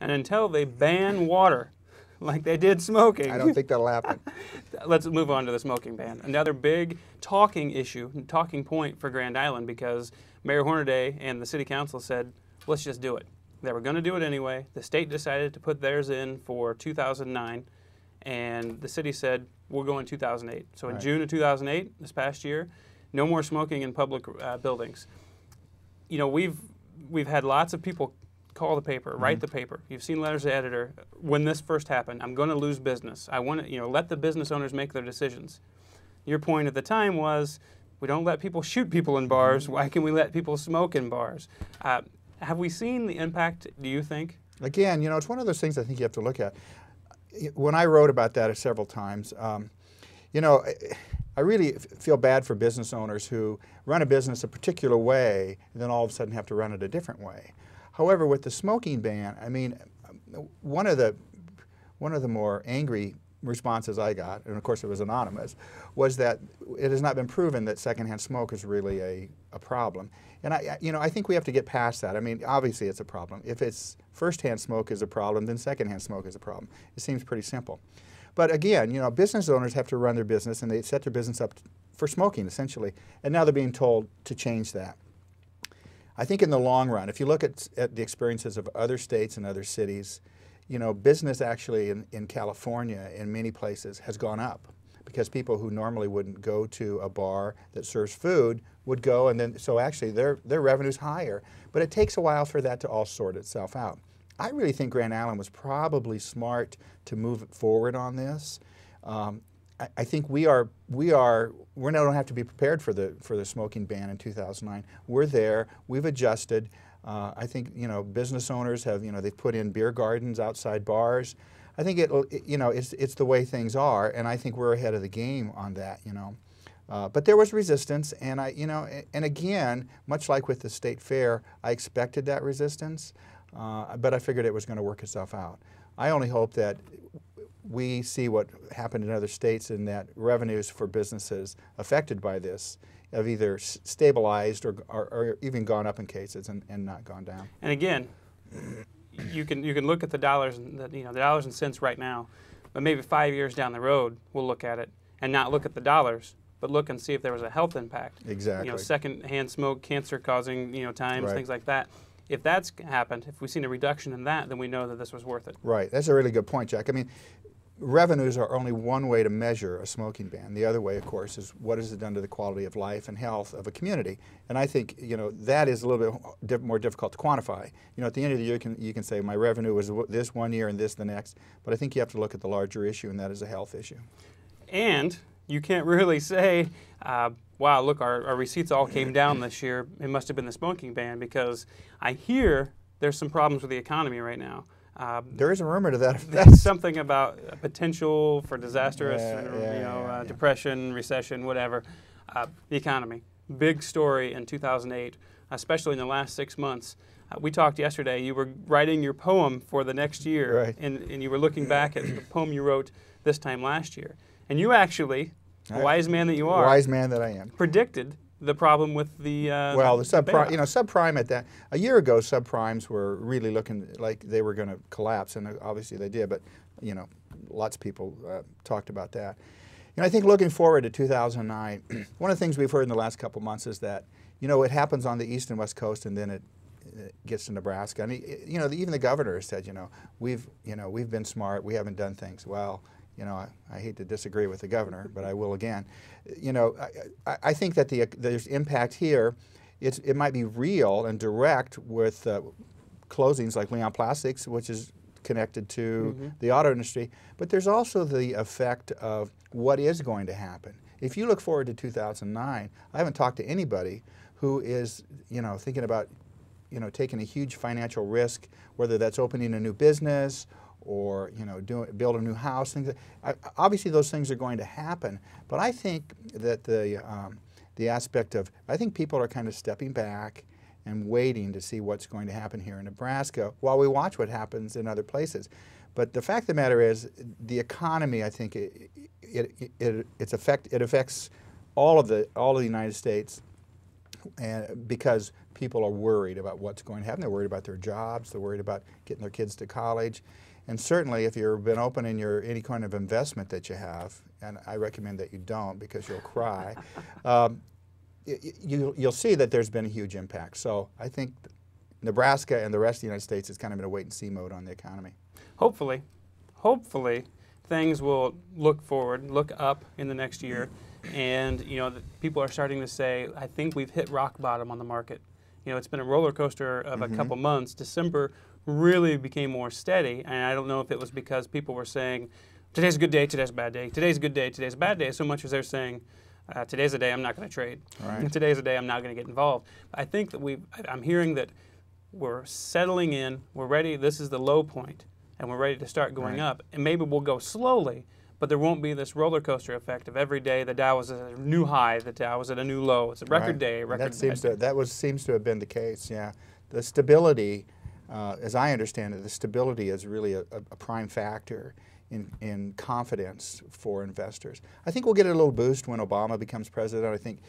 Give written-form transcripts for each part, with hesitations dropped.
And until they ban water, like they did smoking. I don't think that'll happen. Let's move on to the smoking ban. Another big talking issue, talking point for Grand Island, because Mayor Hornaday and the City Council said, let's just do it. They were going to do it anyway. The state decided to put theirs in for 2009, and the city said, we'll go in 2008. So in June of 2008, this past year, no more smoking in public buildings. You know, we've had lots of people call the paper, write the paper. You've seen letters to the editor. When this first happened, I'm going to lose business. I want to, you know, let the business owners make their decisions. Your point at the time was, we don't let people shoot people in bars. Why can we let people smoke in bars? Have we seen the impact, do you think? Again, you know, it's one of those things I think you have to look at. When I wrote about that several times, you know, I really feel bad for business owners who run a business a particular way and then all of a sudden have to run it a different way. However, with the smoking ban, I mean, one of the more angry responses I got, and of course it was anonymous, was that it has not been proven that secondhand smoke is really a problem. And I think we have to get past that. I mean, obviously it's a problem. If it's firsthand smoke is a problem, then secondhand smoke is a problem. It seems pretty simple. But again, you know, business owners have to run their business, and they set their business up for smoking, essentially. And now they're being told to change that. I think in the long run, if you look at the experiences of other states and other cities, you know, business actually in California, in many places, has gone up because people who normally wouldn't go to a bar that serves food would go, and then so actually their revenue's higher. But it takes a while for that to all sort itself out. I really think Grand Island was probably smart to move forward on this. I think we don't have to be prepared for the smoking ban in 2009. We're there. We've adjusted. I think, you know, business owners have, you know, they've put in beer gardens outside bars. I think it's the way things are, and I think we're ahead of the game on that, you know. But there was resistance, and and again, much like with the state fair, I expected that resistance, but I figured it was going to work itself out. I only hope that we see what happened in other states, and that revenues for businesses affected by this have either stabilized or even gone up in cases and not gone down. And again, you can look at the dollars, the dollars and cents right now, but maybe 5 years down the road we'll look at it and not look at the dollars, but look and see if there was a health impact. Exactly. You know, secondhand smoke, cancer-causing, you know, times, things like that. If that's happened, if we've seen a reduction in that, then we know that this was worth it. Right. That's a really good point, Jack. I mean, revenues are only one way to measure a smoking ban. The other way, of course, is what has it done to the quality of life and health of a community. And I think, you know, that is a little bit more difficult to quantify. You know, at the end of the year, you can say my revenue was this one year and this the next. But I think you have to look at the larger issue, and that is a health issue. And you can't really say, wow, look, our receipts all came down this year. It must have been the smoking ban, because I hear there's some problems with the economy right now. There is a rumor to that effect. That's something about a potential for disastrous, depression, recession, whatever. The economy, big story in 2008, especially in the last 6 months. We talked yesterday. You were writing your poem for the next year, and you were looking back at the poem you wrote this time last year. And you actually, wise man that you are, wise man that I am, predicted the problem with the well, the subprime. You know, subprime at that a year ago, subprimes were really looking like they were going to collapse, and obviously they did. But you know, lots of people talked about that. You know, I think looking forward to 2009, one of the things we've heard in the last couple months is that, you know, it happens on the east and west coast, and then it gets to Nebraska. And you know, even the governor said, you know, we've been smart, we haven't done things well. You know, I hate to disagree with the governor, but I will again. You know, I think that there's impact here. It might be real and direct with closings like Leon Plastics, which is connected to the auto industry. But there's also the effect of what is going to happen. If you look forward to 2009, I haven't talked to anybody who is, you know, thinking about, you know, taking a huge financial risk, whether that's opening a new business or, you know, build a new house. Things obviously those things are going to happen, but I think that the aspect of, I think people are kind of stepping back and waiting to see what's going to happen here in Nebraska while we watch what happens in other places. But the fact of the matter is, the economy, I think it affects all of the United States, and because people are worried about what's going to happen. They're worried about their jobs. They're worried about getting their kids to college. And certainly if you've been open in any kind of investment that you have, and I recommend that you don't because you'll cry, you'll see that there's been a huge impact. So I think Nebraska and the rest of the United States is kind of in a wait-and-see mode on the economy. Hopefully things will look forward, look up in the next year, and people are starting to say, I think we've hit rock bottom on the market. It's been a roller coaster of a couple months. December really became more steady, and I don't know if it was because people were saying, today's a good day, today's a bad day, today's a good day, today's a bad day, so much as they're saying, today's a day I'm not going to trade. Right. Today's a day I'm not going to get involved. I think that I'm hearing that we're settling in, we're ready, this is the low point, and we're ready to start going up. And maybe we'll go slowly, but there won't be this roller coaster effect of every day the Dow was at a new high, the Dow was at a new low. It's a record day, a record seems to have been the case, yeah. The stability, as I understand it, the stability is really a prime factor in confidence for investors. I think we'll get a little boost when Obama becomes president. I think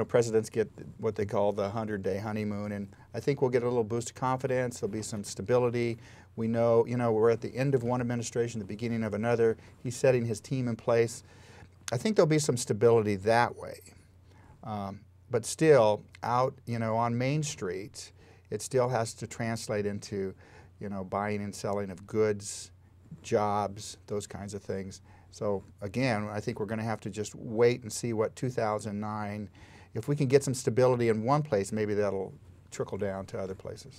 presidents get what they call the 100-day honeymoon, and I think we'll get a little boost of confidence. There'll be some stability. We know, we're at the end of one administration, the beginning of another. He's setting his team in place. I think there'll be some stability that way. But still, out, on Main Street, it still has to translate into, buying and selling of goods, jobs, those kinds of things. So again, I think we're going to have to just wait and see what 2009, if we can get some stability in one place, maybe that'll trickle down to other places.